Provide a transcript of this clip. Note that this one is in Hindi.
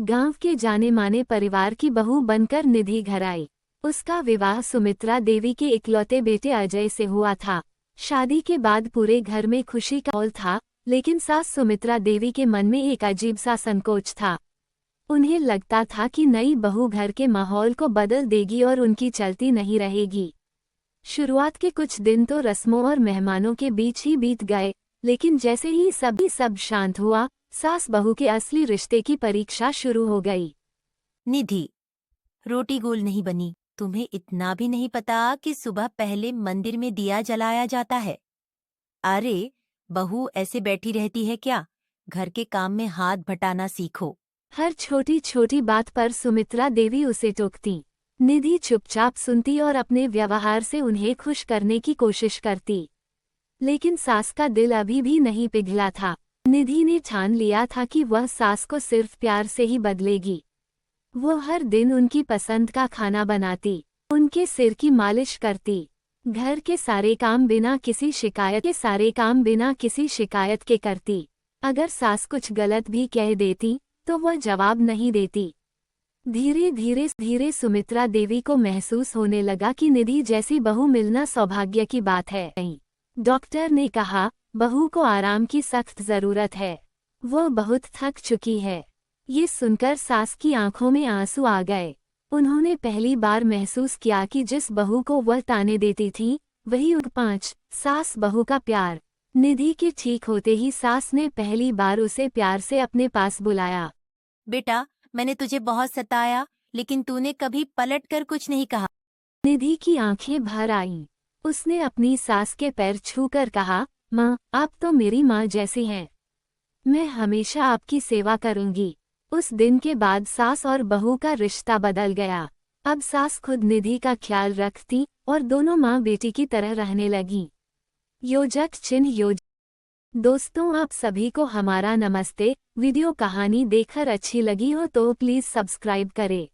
गांव के जाने माने परिवार की बहू बनकर निधि घर आई। उसका विवाह सुमित्रा देवी के इकलौते बेटे अजय से हुआ था। शादी के बाद पूरे घर में खुशी का माहौल था, लेकिन सास सुमित्रा देवी के मन में एक अजीब सा संकोच था। उन्हें लगता था कि नई बहू घर के माहौल को बदल देगी और उनकी चलती नहीं रहेगी। शुरुआत के कुछ दिन तो रस्मों और मेहमानों के बीच ही बीत गए, लेकिन जैसे ही सब शांत हुआ, सास बहू के असली रिश्ते की परीक्षा शुरू हो गई। निधि, रोटी गोल नहीं बनी। तुम्हें इतना भी नहीं पता कि सुबह पहले मंदिर में दिया जलाया जाता है। अरे, बहू ऐसे बैठी रहती है क्या? घर के काम में हाथ बटाना सीखो। हर छोटी छोटी बात पर सुमित्रा देवी उसे टोकती। निधि चुपचाप सुनती और अपने व्यवहार से उन्हें खुश करने की कोशिश करती। लेकिन सास का दिल अभी भी नहीं पिघला था। निधि ने ठान लिया था कि वह सास को सिर्फ प्यार से ही बदलेगी। वो हर दिन उनकी पसंद का खाना बनाती, उनके सिर की मालिश करती, घर के सारे काम बिना किसी शिकायत के करती। अगर सास कुछ गलत भी कह देती तो वह जवाब नहीं देती। धीरे धीरे सुमित्रा देवी को महसूस होने लगा कि निधि जैसी बहू मिलना सौभाग्य की बात है। डॉक्टर ने कहा, बहू को आराम की सख्त जरूरत है। वो बहुत थक चुकी है। ये सुनकर सास की आंखों में आंसू आ गए। उन्होंने पहली बार महसूस किया कि जिस बहू को वह ताने देती थी, वही 5 सास बहू का प्यार। निधि के ठीक होते ही सास ने पहली बार उसे प्यार से अपने पास बुलाया। बेटा, मैंने तुझे बहुत सताया, लेकिन तूने कभी पलट कर कुछ नहीं कहा। निधि की आंखें भर आईं। उसने अपनी सास के पैर छूकर कहा, माँ, आप तो मेरी माँ जैसी हैं। मैं हमेशा आपकी सेवा करूंगी। उस दिन के बाद सास और बहू का रिश्ता बदल गया। अब सास खुद निधि का ख्याल रखती और दोनों माँ बेटी की तरह रहने लगीं। योजक चिन्ह दोस्तों, आप सभी को हमारा नमस्ते। वीडियो कहानी देखकर अच्छी लगी हो तो प्लीज़ सब्सक्राइब करें।